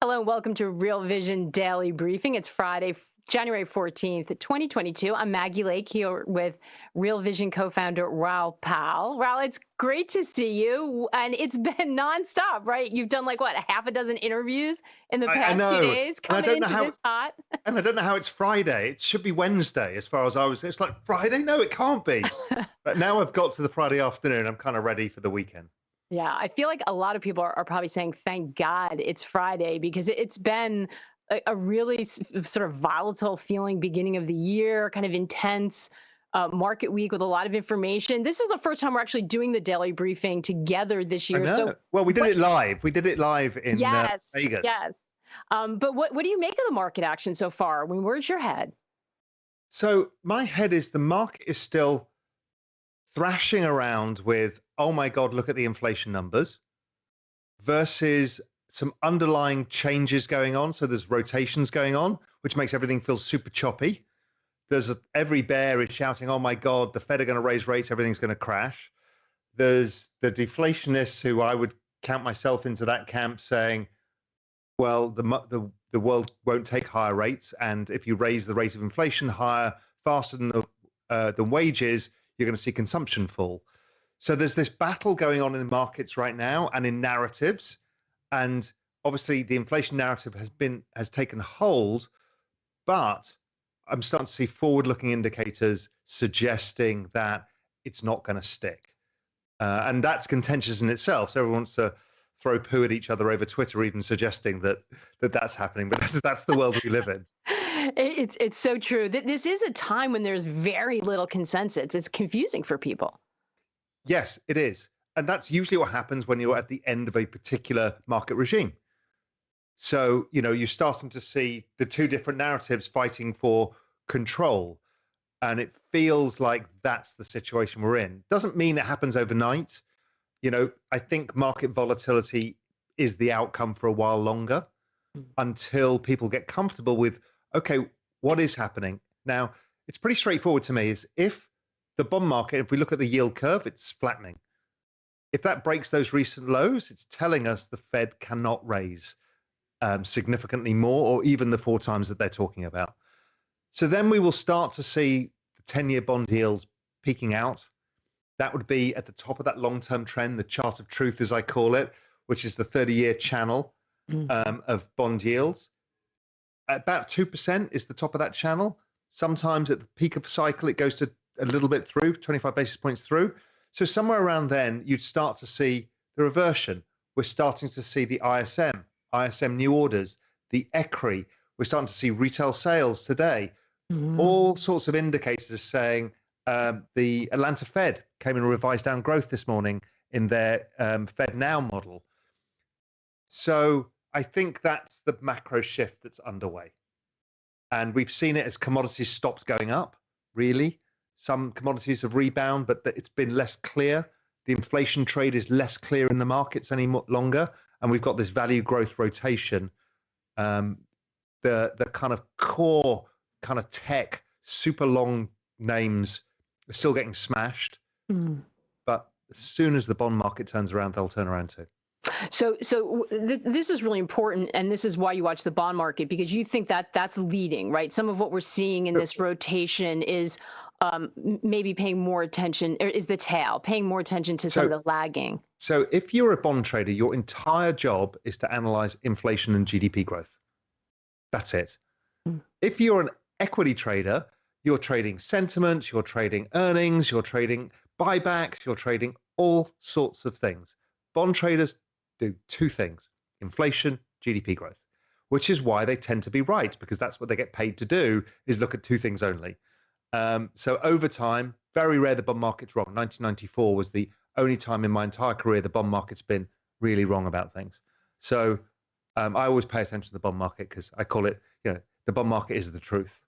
Hello and welcome to Real Vision Daily Briefing. It's Friday, January 14th, 2022. I'm Maggie Lake here with Real Vision co-founder Raoul Pal. Raoul, it's great to see you. And it's been nonstop, right? You've done like what, a half a dozen interviews in the I past few know, days and I coming don't know into how, this hot. and I don't know how it's Friday. It should be Wednesday, as far as I was. It's like Friday. No, it can't be. But now I've got to the Friday afternoon. I'm kind of ready for the weekend. Yeah, I feel like a lot of people are probably saying, thank God it's Friday because it's been a really sort of volatile feeling beginning of the year, kind of intense market week with a lot of information. This is the first time we're actually doing the daily briefing together this I year. So, know. Well, we did what? it live. We did it live in Yes, Vegas. yes. But what do you make of the market action so far? I mean, where's your head? So my head is the market is still thrashing around with, oh my God, look at the inflation numbers versus some underlying changes going on. So there's rotations going on, which makes everything feel super choppy. Every bear is shouting, "Oh my God, the Fed are going to raise rates, everything's going to crash." There's the deflationists who I would count myself into that camp, saying, "Well, the world won't take higher rates, and if you raise the rate of inflation higher faster than the wages, you're going to see consumption fall." So there's this battle going on in the markets right now and in narratives, and obviously the inflation narrative has taken hold, but I'm starting to see forward-looking indicators suggesting that it's not going to stick. And that's contentious in itself. So everyone wants to throw poo at each other over Twitter, even suggesting that's happening. But that's the world we live in. It's so true. This is a time when there's very little consensus. It's confusing for people. Yes, it is. And that's usually what happens when you're at the end of a particular market regime. So, you're starting to see the two different narratives fighting for control. And it feels like that's the situation we're in. Doesn't mean it happens overnight. I think market volatility is the outcome for a while longer until people get comfortable with, okay, what is happening? Now, it's pretty straightforward to me is if the bond market, if we look at the yield curve, it's flattening. If that breaks those recent lows, it's telling us the Fed cannot raise significantly more or even the 4 times that they're talking about. So then we will start to see the 10-year bond yields peaking out. That would be at the top of that long-term trend, the chart of truth, as I call it, which is the 30-year channel of bond yields. About 2% is the top of that channel. Sometimes at the peak of a cycle, it goes to a little bit through, 25 basis points through. So somewhere around then, you'd start to see the reversion. We're starting to see the ISM new orders, the ECRI. We're starting to see retail sales today. All sorts of indicators saying the Atlanta Fed came and revised down growth this morning in their Fed Now model. So I think that's the macro shift that's underway. And we've seen it as commodities stopped going up, really. Some commodities have rebound, but it's been less clear. The inflation trade is less clear in the markets any longer. And we've got this value growth rotation. The kind of core kind of tech, super long names are still getting smashed. But as soon as the bond market turns around, they'll turn around too. This is really important, and this is why you watch the bond market, because you think that that's leading, right? Some of what we're seeing in this rotation is maybe paying more attention, or is the tail paying more attention to some of the lagging. So if you're a bond trader, your entire job is to analyze inflation and GDP growth. That's it. If you're an equity trader, you're trading sentiment, you're trading earnings, you're trading buybacks, you're trading all sorts of things. Bond traders do 2 things: inflation, GDP growth, which is why they tend to be right, because that's what they get paid to do, is look at 2 things only. So over time, very rare the bond market's wrong. 1994 was the only time in my entire career the bond market's been really wrong about things. So I always pay attention to the bond market because I call it, the bond market is the truth.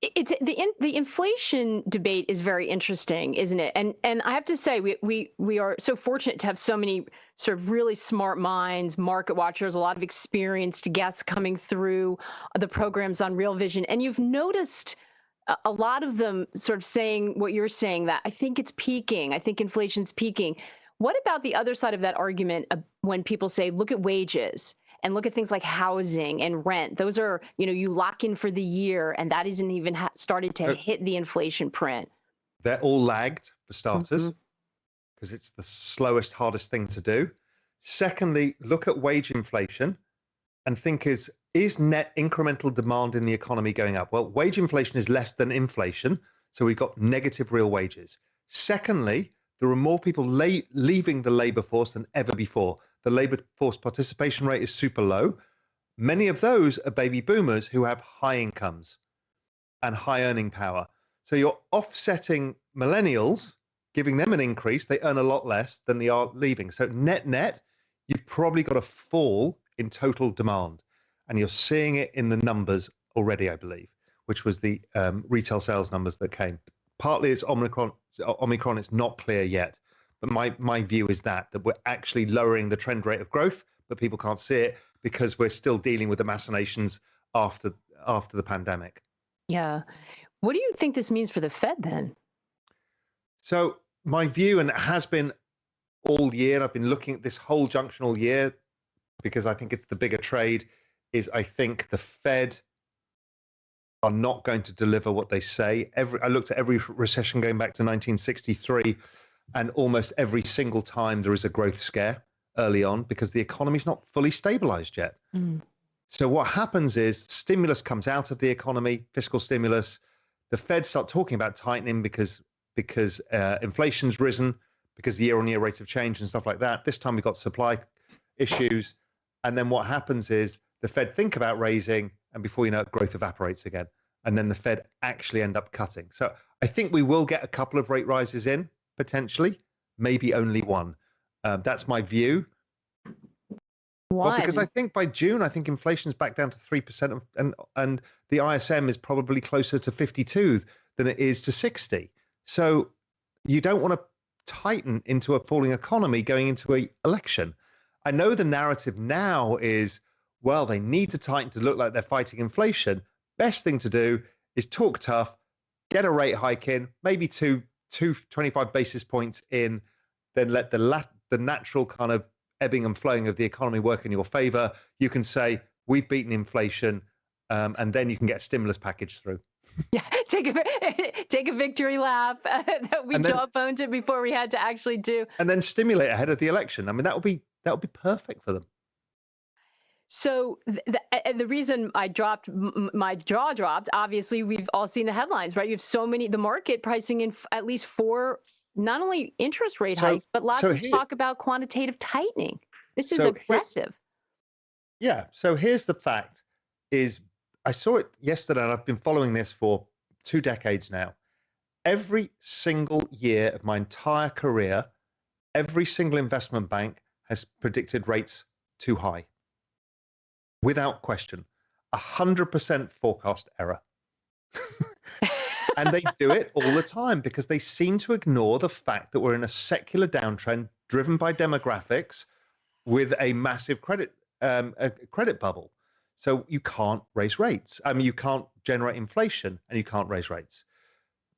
It's the inflation debate is very interesting, isn't it? And I have to say, we are so fortunate to have so many sort of really smart minds, market watchers, a lot of experienced guests coming through the programs on Real Vision, and you've noticed a lot of them sort of saying what you're saying, that I think it's peaking. I think inflation's peaking. What about the other side of that argument when people say, look at wages? and look at things like housing and rent. Those are, you lock in for the year, and that isn't even started to So hit the inflation print. they're all lagged for Hmm. starters, because it's the slowest, hardest thing to do. Secondly, look at wage inflation and think is net incremental demand in the economy going up? Well, wage inflation is less than inflation, so we've got negative real wages. Secondly, there are more people leaving the labor force than ever before. The labor force participation rate is super low. Many of those are baby boomers who have high incomes and high earning power. So you're offsetting millennials, giving them an increase. They earn a lot less than they are leaving. So net, you've probably got a fall in total demand. And you're seeing it in the numbers already, I believe, which was the retail sales numbers that came. Partly it's Omicron, it's not clear yet. But my view is that we're actually lowering the trend rate of growth, but people can't see it because we're still dealing with the machinations after the pandemic. Yeah. What do you think this means for the Fed then? So my view, and it has been all year, and I've been looking at this whole junction all year because I think it's the bigger trade, is I think the Fed are not going to deliver what they say. I looked at every recession going back to 1963, and almost every single time there is a growth scare early on because the economy's not fully stabilized yet. Mm. So what happens is stimulus comes out of the economy, fiscal stimulus. The Fed start talking about tightening because inflation's risen, because the year-on-year rate of change and stuff like that. This time we've got supply issues. And then what happens is the Fed think about raising, and before you know it, growth evaporates again. And then the Fed actually end up cutting. So I think we will get a couple of rate rises in, potentially, maybe only one. That's my view. Well, because I One. think by June, I think inflation's back down to 3%, and the ISM is probably closer to 52 than it is to 60. So you don't want to tighten into a falling economy going into an election. I know the narrative now is, well, they need to tighten to look like they're fighting inflation. Best thing to do is talk tough, get a rate hike in, maybe two 25 basis points in, then let the natural kind of ebbing and flowing of the economy work in your favor. You can say, we've beaten inflation, and then you can get a stimulus package through. Yeah, take a victory lap that we And then jawboned it before we had to actually do. and then stimulate ahead of the election. I mean, that would be perfect for them. So the reason I dropped my jaw dropped, obviously we've all seen the headlines, right? You have so many, the market pricing in at least four, not only interest rate So hikes, but lots so of here talk about quantitative tightening. This is so here aggressive. yeah. So here's the fact: is I saw it yesterday, and I've been following this for 2 decades now. Every single year of my entire career, every single investment bank has predicted rates too high, without question. 100% forecast error. And they do it all the time because they seem to ignore the fact that we're in a secular downtrend driven by demographics with a massive credit bubble. So you can't raise rates. I mean, you can't generate inflation and you can't raise rates.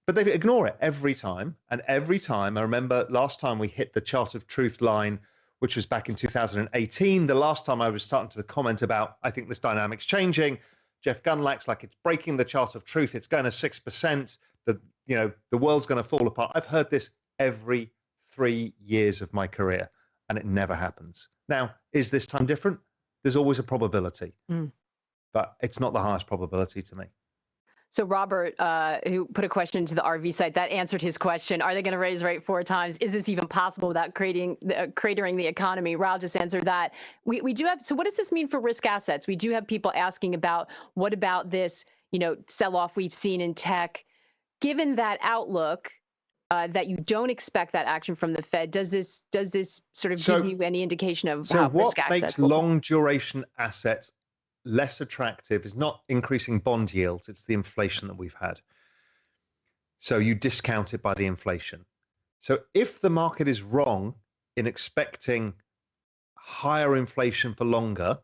But they ignore it every time. And every time, I remember last time we hit the chart of truth line, which was back in 2018. The last time I was starting to comment about, I think this dynamic's changing. Jeff Gundlach's like, it's breaking the chart of truth. It's going to 6%. The world's going to fall apart. I've heard this every 3 years of my career, and it never happens. Now, is this time different? There's always a probability, but it's not the highest probability to me. So Robert, who put a question into the RV site, that answered his question. Are they going to raise rate 4 times? Is this even possible without cratering the economy? Raoul just answered that. We do have. So what does this mean for risk assets? We do have people asking about what about this, sell-off we've seen in tech. Given that outlook, that you don't expect that action from the Fed, does this sort of give you any indication of So how what risk assets makes will? long duration assets less attractive is not increasing bond yields, it's the inflation that we've had. So you discount it by the inflation. So if the market is wrong in expecting higher inflation for longer,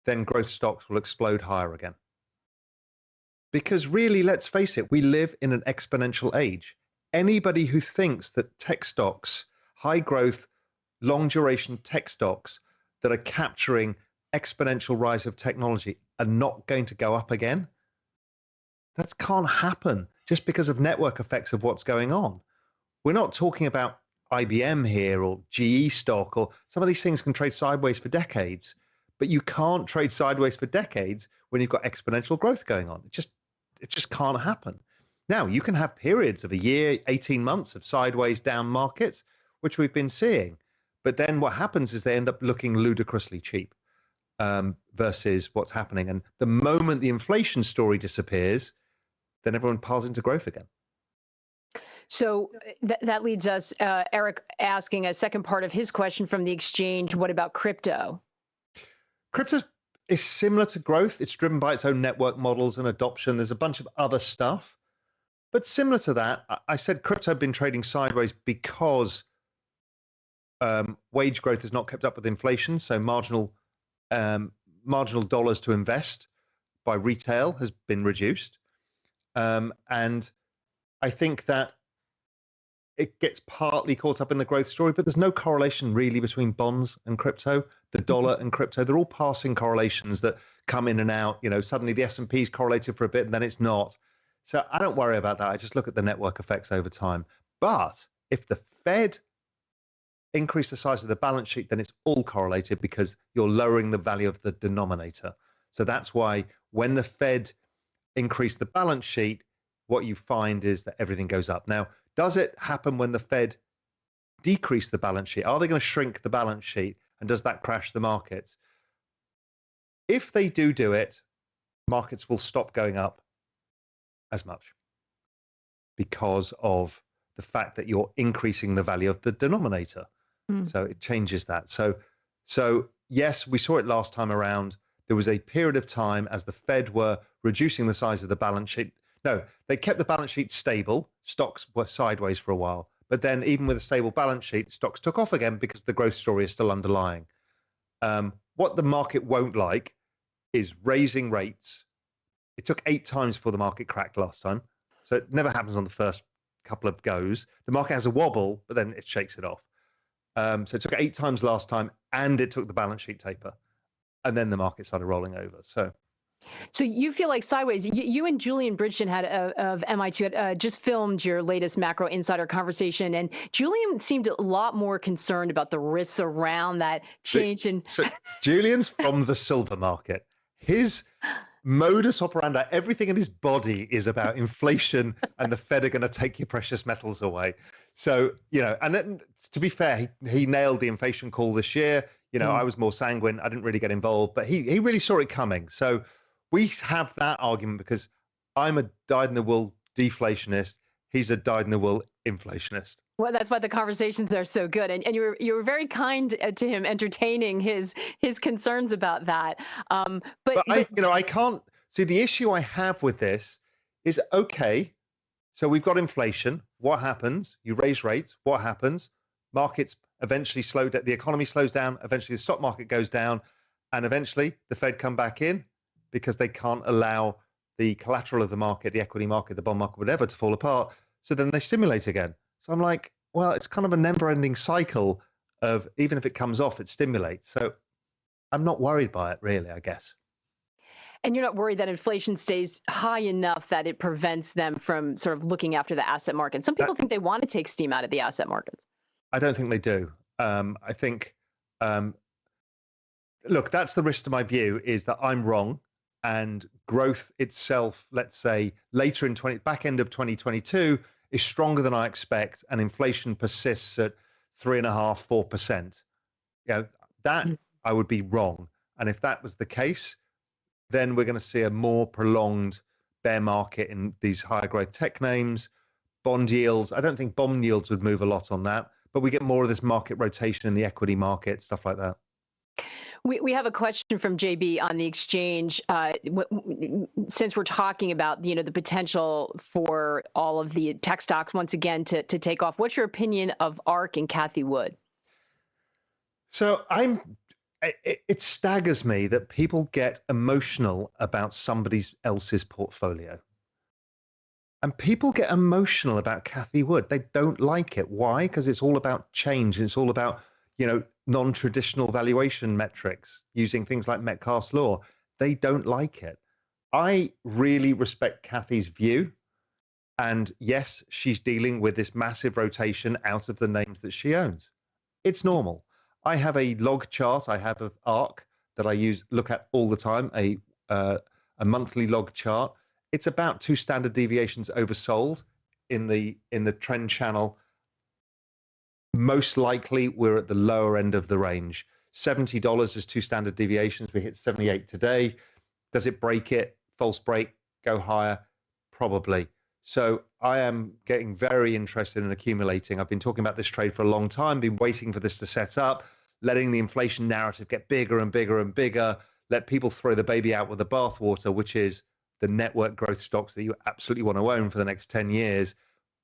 then growth stocks will explode higher again. Because really, let's face it, we live in an exponential age. Anybody who thinks that tech stocks, high growth, long duration tech stocks that are capturing exponential rise of technology are not going to go up again. That can't happen just because of network effects of what's going on. We're not talking about IBM here or GE stock, or some of these things can trade sideways for decades, but you can't trade sideways for decades when you've got exponential growth going on. It just can't happen. Now, you can have periods of a year, 18 months of sideways down markets, which we've been seeing. But then what happens is they end up looking ludicrously cheap versus what's happening. And the moment the inflation story disappears, then everyone piles into growth again. So that leads us, Eric asking a second part of his question from the exchange. What about crypto? Crypto is similar to growth. It's driven by its own network models and adoption. There's a bunch of other stuff. But similar to that, I said crypto had been trading sideways because wage growth has not kept up with inflation. So marginal dollars to invest by retail has been reduced. And I think that it gets partly caught up in the growth story, but there's no correlation really between bonds and crypto, the dollar and crypto. They're all passing correlations that come in and out. Suddenly the S&P is correlated for a bit and then it's not. So I don't worry about that. I just look at the network effects over time. But if the Fed increase the size of the balance sheet, then it's all correlated because you're lowering the value of the denominator. So that's why when the Fed increase the balance sheet, what you find is that everything goes up. Now, does it happen when the Fed decrease the balance sheet? Are they going to shrink the balance sheet? And does that crash the markets? If they do it, markets will stop going up as much because of the fact that you're increasing the value of the denominator. So it changes that. So yes, we saw it last time around. There was a period of time as the Fed were reducing the size of the balance sheet. No, they kept the balance sheet stable. Stocks were sideways for a while. But then even with a stable balance sheet, stocks took off again because the growth story is still underlying. What the market won't like is raising rates. It took 8 times before the market cracked last time. So it never happens on the first couple of goes. The market has a wobble, but then it shakes it off. So it took 8 times last time, and it took the balance sheet taper. And then the market started rolling over. So you feel like sideways. You and Julian Bridgeton of MIT had just filmed your latest Macro Insider conversation, and Julian seemed a lot more concerned about the risks around that change. So Julian's from the silver market. His modus operandi, everything in his body is about inflation and the Fed are going to take your precious metals away. So, and then, to be fair, he nailed the inflation call this year. I was more sanguine. I didn't really get involved, but he really saw it coming. So we have that argument because I'm a dyed-in-the-wool deflationist. He's a dyed-in-the-wool inflationist. Well, that's why the conversations are so good, and you were very kind to him, entertaining his concerns about that. But I can't see the issue I have with this is okay. So we've got inflation. What happens? You raise rates. What happens? Markets eventually slow down. The economy slows down. Eventually, the stock market goes down, and eventually the Fed come back in because they can't allow the collateral of the market, the equity market, the bond market, whatever, to fall apart. So then they stimulate again. So I'm like, well, it's kind of a never-ending cycle of even if it comes off, it stimulates. So I'm not worried by it, really, I guess. And you're not worried that inflation stays high enough that it prevents them from sort of looking after the asset market. Some people think they want to take steam out of the asset markets. I don't think they do. I think, look, that's the risk to my view, is that I'm wrong, and growth itself, let's say later in back end of 2022, is stronger than I expect, and inflation persists at 3.5%, 4%. That I would be wrong. And if that was the case, then we're going to see a more prolonged bear market in these higher growth tech names. Bond yields, I don't think bond yields would move a lot on that, but we get more of this market rotation in the equity market, stuff like that. We have a question from JB on the exchange. Since we're talking about the potential for all of the tech stocks once again to take off, what's your opinion of ARK and Cathie Wood? So it staggers me that people get emotional about somebody else's portfolio. And people get emotional about Cathie Wood. They don't like it. Why? Because it's all about change. And it's all about non-traditional valuation metrics using things like Metcalfe's law. They don't like it. I really respect Kathy's view. And yes, she's dealing with this massive rotation out of the names that she owns. It's normal. I have a log chart. I have an ARC that I look at all the time, a monthly log chart. It's about 2 standard deviations oversold in the trend channel. Most likely, we're at the lower end of the range. $70 is 2 standard deviations. We hit 78 today. Does it break it? False break, go higher? Probably. So I am getting very interested in accumulating. I've been talking about this trade for a long time, been waiting for this to set up, letting the inflation narrative get bigger and bigger and bigger, let people throw the baby out with the bathwater, which is the network growth stocks that you absolutely want to own for the next 10 years.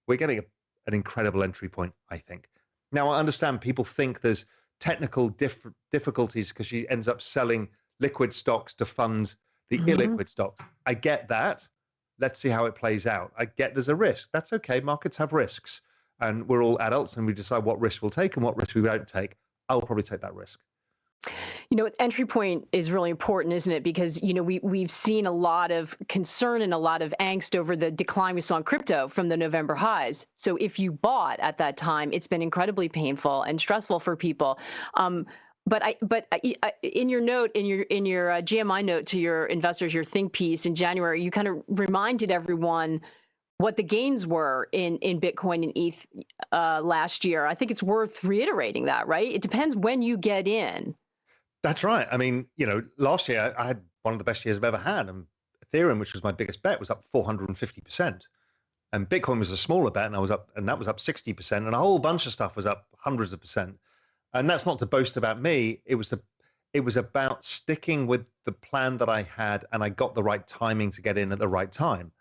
We're getting an incredible entry point, I think. Now, I understand people think there's technical difficulties because she ends up selling liquid stocks to fund the illiquid stocks. I get that. Let's see how it plays out. I get there's a risk. That's okay. Markets have risks. And we're all adults and we decide what risk we'll take and what risk we won't take. I'll probably take that risk. Entry point is really important, isn't it? Because, we've seen a lot of concern and a lot of angst over the decline we saw in crypto from the November highs. So if you bought at that time, it's been incredibly painful and stressful for people. But in your note, in your GMI note to your investors, your think piece in January, you kind of reminded everyone what the gains were in Bitcoin and ETH last year. I think it's worth reiterating that, right? It depends when you get in. That's right. I mean, last year I had one of the best years I've ever had, and Ethereum, which was my biggest bet, was up 450%. And Bitcoin was a smaller bet, and that was up 60%, and a whole bunch of stuff was up hundreds of percent. And that's not to boast about me. It was about sticking with the plan that I had, and I got the right timing to get in at the right time.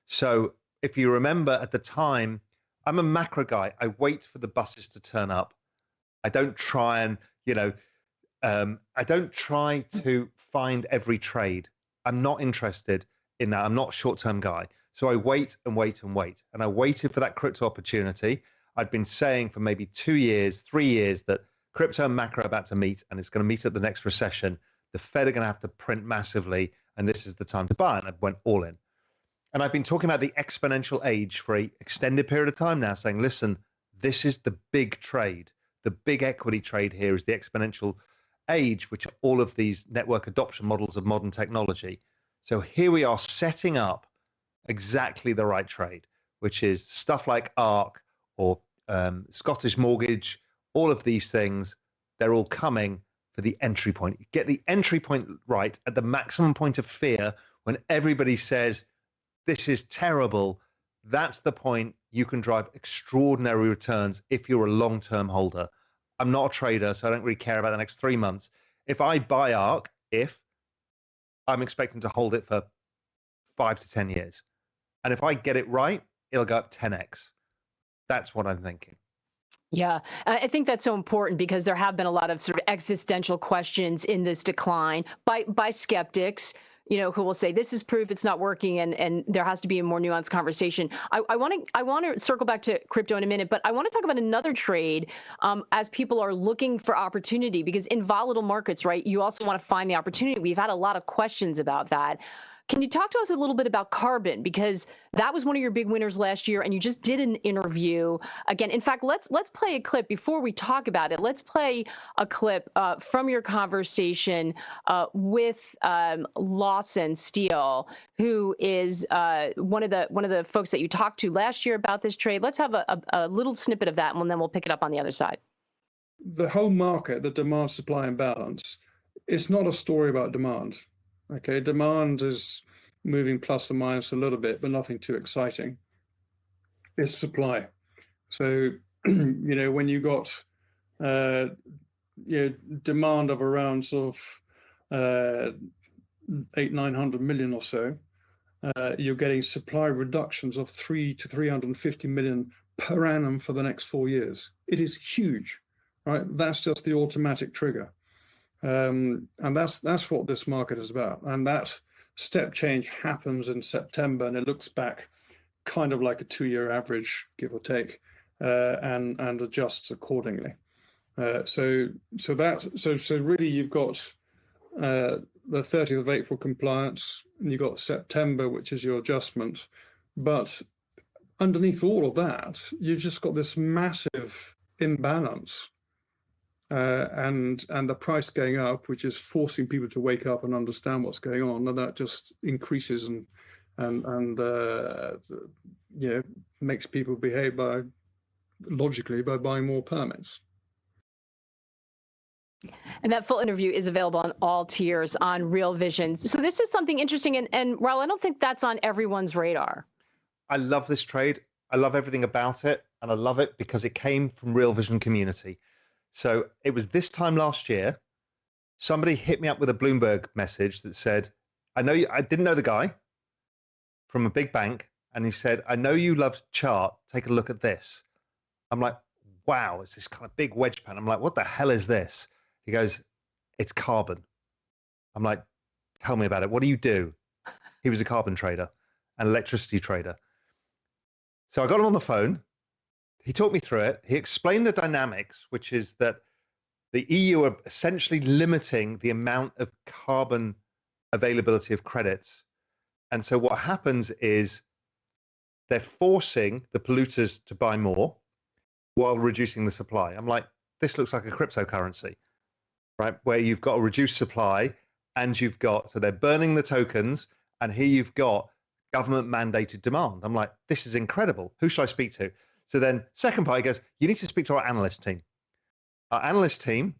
So if you remember at the time, I'm a macro guy. I wait for the buses to turn up. I don't try and, I don't try to find every trade. I'm not interested in that. I'm not a short-term guy. So I wait and wait and wait. And I waited for that crypto opportunity. I'd been saying for maybe 2 years, 3 years that crypto and macro are about to meet, and it's going to meet at the next recession. The Fed are going to have to print massively, and this is the time to buy. And I went all in. And I've been talking about the exponential age for an extended period of time now, saying, listen, this is the big trade. The big equity trade here is the exponential age, which are all of these network adoption models of modern technology. So here we are setting up exactly the right trade, which is stuff like ARC or Scottish Mortgage, all of these things. They're all coming for the entry point. Get the entry point right at the maximum point of fear when everybody says, this is terrible. That's the point you can drive extraordinary returns if you're a long-term holder. I'm not a trader, so I don't really care about the next 3 months. If I buy ARC, I'm expecting to hold it for 5 to 10 years. And if I get it right, it'll go up 10x. That's what I'm thinking. Yeah, I think that's so important because there have been a lot of sort of existential questions in this decline by skeptics, who will say this is proof it's not working, and there has to be a more nuanced conversation. I want to circle back to crypto in a minute, but I want to talk about another trade as people are looking for opportunity, because in volatile markets, right, you also want to find the opportunity. We've had a lot of questions about that. Can you talk to us a little bit about carbon, because that was one of your big winners last year, and you just did an interview again. In fact, let's play a clip before we talk about it. Let's play a clip from your conversation with Lawson Steele, who is one of the folks that you talked to last year about this trade. Let's have a little snippet of that, and then we'll pick it up on the other side. The whole market, the demand supply imbalance, it's not a story about demand. Okay, demand is moving plus or minus a little bit, but nothing too exciting. It's supply. So, when you got demand of around sort of 800-900 million or so, you're getting supply reductions of 300 to 350 million per annum for the next 4 years. It is huge, right? That's just the automatic trigger. And that's what this market is about. And that step change happens in September, and it looks back kind of like a 2-year average, give or take, and adjusts accordingly. So really you've got the 30th of April compliance, and you've got September, which is your adjustment. But underneath all of that, you've just got this massive imbalance, and the price going up, which is forcing people to wake up and understand what's going on, and that just increases and makes people behave logically by buying more permits. And that full interview is available on all tiers on Real Vision. So this is something interesting, and Raoul, I don't think that's on everyone's radar. I love this trade. I love everything about it, and I love it because it came from Real Vision community. So it was this time last year, somebody hit me up with a Bloomberg message that said, I didn't know the guy from a big bank, and he said, I know you love chart, take a look at this. I'm like, wow, it's this kind of big wedge pan. I'm like, what the hell is this? He goes, it's carbon. I'm like, tell me about it. What do you do? He was a carbon trader, an electricity trader. So I got him on the phone. He talked me through it. He explained the dynamics, which is that the EU are essentially limiting the amount of carbon availability of credits. And so what happens is they're forcing the polluters to buy more while reducing the supply. I'm like, this looks like a cryptocurrency, right? Where you've got a reduced supply and so they're burning the tokens, and here you've got government mandated demand. I'm like, this is incredible. Who should I speak to? So then second part, he goes, you need to speak to our analyst team. Our analyst team,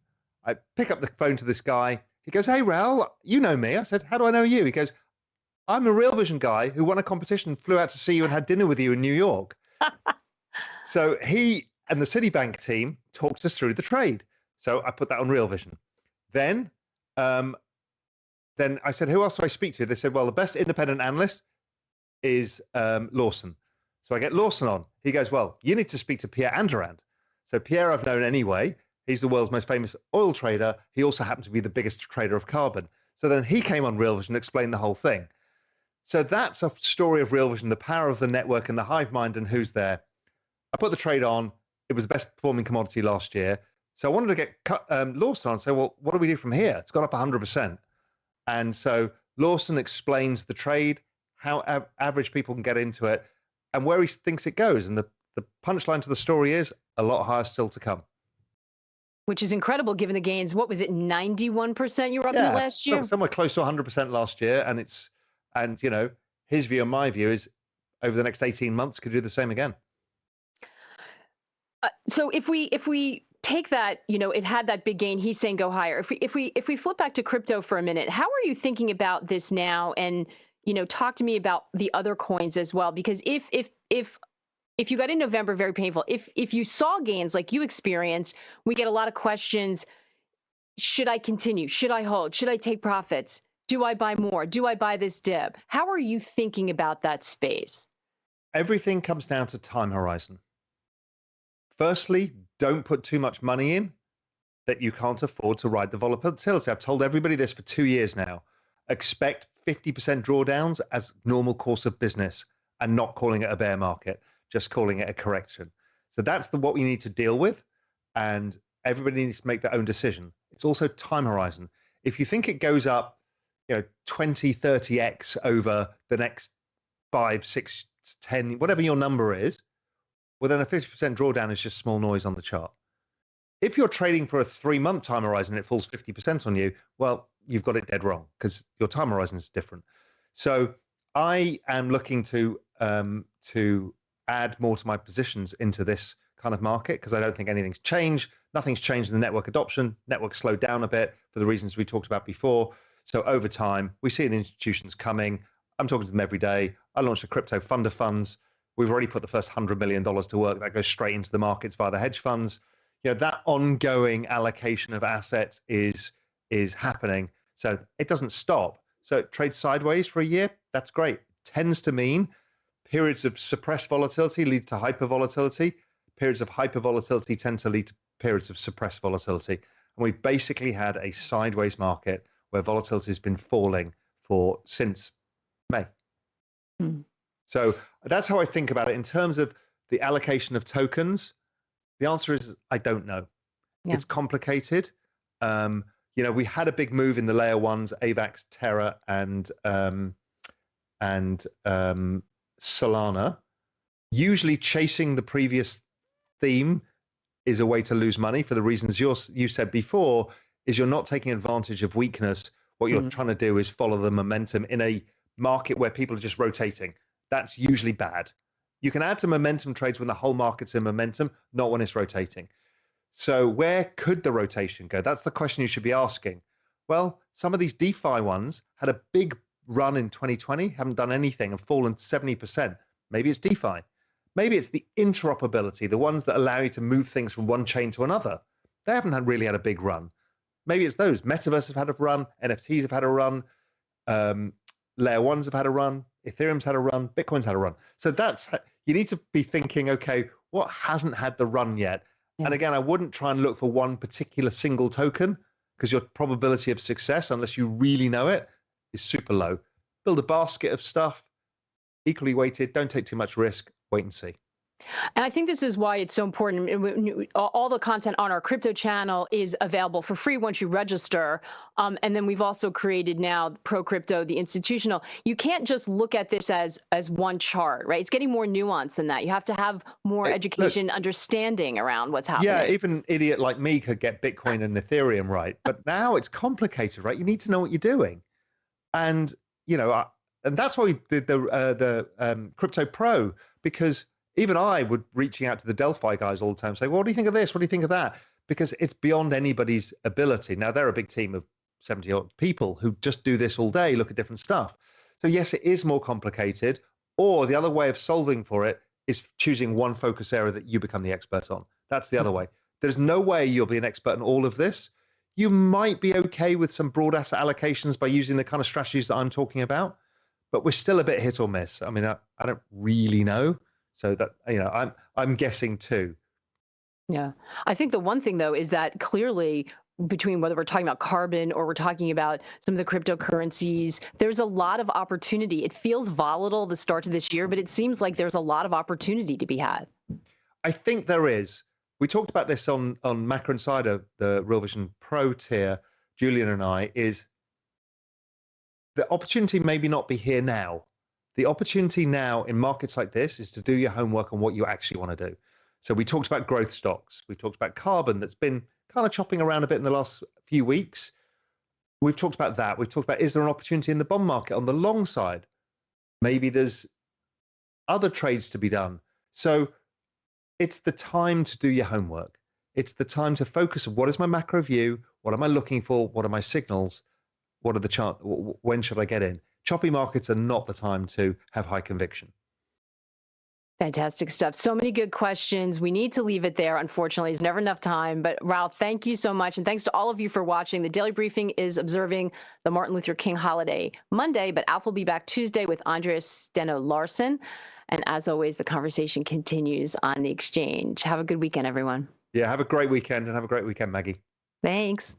I pick up the phone to this guy. He goes, hey, Raoul, you know me. I said, how do I know you? He goes, I'm a Real Vision guy who won a competition, flew out to see you and had dinner with you in New York. So he and the Citibank team talked us through the trade. So I put that on Real Vision. Then I said, who else do I speak to? They said, well, the best independent analyst is Lawson. So I get Lawson on. He goes, well, you need to speak to Pierre Andorand. So Pierre I've known anyway. He's the world's most famous oil trader. He also happened to be the biggest trader of carbon. So then he came on Real Vision and explained the whole thing. So that's a story of Real Vision, the power of the network and the hive mind and who's there. I put the trade on. It was the best performing commodity last year. So I wanted to get Lawson on and say, well, what do we do from here? It's gone up 100%. And so Lawson explains the trade, how average people can get into it, and where he thinks it goes. And the punchline to the story is a lot higher still to come. Which is incredible given the gains. What was it, 91% you were up in it last year? Somewhere close to 100% last year. And his view and my view is over the next 18 months could do the same again. So if we take that, it had that big gain, he's saying go higher. If we flip back to crypto for a minute, how are you thinking about this now? And talk to me about the other coins as well, because if you got in November, very painful. If you saw gains like you experienced, we get a lot of questions. Should I continue? Should I hold? Should I take profits? Do I buy more? Do I buy this dip? How are you thinking about that space? Everything comes down to time horizon. Firstly, don't put too much money in that you can't afford to ride the volatility. I've told everybody this for 2 years now. Expect 50% drawdowns as normal course of business, and not calling it a bear market, just calling it a correction. So that's what we need to deal with, and everybody needs to make their own decision. It's also time horizon. If you think it goes up 20, 30x over the next 5, 6, 10, whatever your number is, well, then a 50% drawdown is just small noise on the chart. If you're trading for a 3-month time horizon and it falls 50% on you, well, you've got it dead wrong because your time horizon is different. So I am looking to add more to my positions into this kind of market because I don't think anything's changed. Nothing's changed in the network adoption. Network slowed down a bit for the reasons we talked about before. So over time, we see the institutions coming. I'm talking to them every day. I launched a crypto fund of funds. We've already put the first $100 million to work. That goes straight into the markets via the hedge funds. That ongoing allocation of assets is happening. So it doesn't stop. So it trades sideways for a year. That's great. It tends to mean periods of suppressed volatility lead to hyper volatility. Periods of hyper volatility tend to lead to periods of suppressed volatility. And we've basically had a sideways market where volatility has been falling since May. So that's how I think about it. In terms of the allocation of tokens, the answer is I don't know. Yeah. It's complicated. We had a big move in the layer ones, AVAX, Terra, and Solana. Usually chasing the previous theme is a way to lose money for the reasons you said before, is you're not taking advantage of weakness. What you're trying to do is follow the momentum in a market where people are just rotating. That's usually bad. You can add to momentum trades when the whole market's in momentum, not when it's rotating. So where could the rotation go? That's the question you should be asking. Well, some of these DeFi ones had a big run in 2020, haven't done anything and fallen 70%. Maybe it's DeFi. Maybe it's the interoperability, the ones that allow you to move things from one chain to another. They haven't really had a big run. Maybe it's those. Metaverse have had a run, NFTs have had a run, layer ones have had a run, Ethereum's had a run, Bitcoin's had a run. So you need to be thinking, okay, what hasn't had the run yet? Yeah. And again, I wouldn't try and look for one particular single token, because your probability of success, unless you really know it, is super low. Build a basket of stuff, equally weighted, don't take too much risk, wait and see. And I think this is why it's so important. All the content on our crypto channel is available for free once you register. And then we've also created now Pro Crypto, the institutional. You can't just look at this as one chart, right? It's getting more nuanced than that. You have to have more education, understanding around what's happening. Yeah, even an idiot like me could get Bitcoin and Ethereum right. But now it's complicated, right? You need to know what you're doing. And, and that's why we did the Crypto Pro, because even I would reaching out to the Delphi guys all the time, say, well, what do you think of this? What do you think of that? Because it's beyond anybody's ability. Now, they're a big team of 70 odd people who just do this all day, look at different stuff. So yes, it is more complicated. Or the other way of solving for it is choosing one focus area that you become the expert on. That's the other way. There's no way you'll be an expert in all of this. You might be okay with some broad asset allocations by using the kind of strategies that I'm talking about, but we're still a bit hit or miss. I mean, I don't really know. So that, I'm guessing too. Yeah. I think the one thing, though, is that clearly between whether we're talking about carbon or we're talking about some of the cryptocurrencies, there's a lot of opportunity. It feels volatile the start of this year, but it seems like there's a lot of opportunity to be had. I think there is. We talked about this on Macro Insider, the Real Vision Pro tier, Julian and I, is the opportunity maybe not be here now. The opportunity now in markets like this is to do your homework on what you actually want to do. So we talked about growth stocks. We talked about carbon that's been kind of chopping around a bit in the last few weeks. We've talked about that. We've talked about, is there an opportunity in the bond market on the long side? Maybe there's other trades to be done. So it's the time to do your homework. It's the time to focus on what is my macro view? What am I looking for? What are my signals? What are the chart? When should I get in? Choppy markets are not the time to have high conviction. Fantastic stuff. So many good questions. We need to leave it there. Unfortunately, there's never enough time. But Raoul, thank you so much. And thanks to all of you for watching. The Daily Briefing is observing the Martin Luther King holiday Monday, but Alf will be back Tuesday with Andreas Steno Larsen. And as always, the conversation continues on the exchange. Have a good weekend, everyone. Yeah, have a great weekend, and have a great weekend, Maggie. Thanks.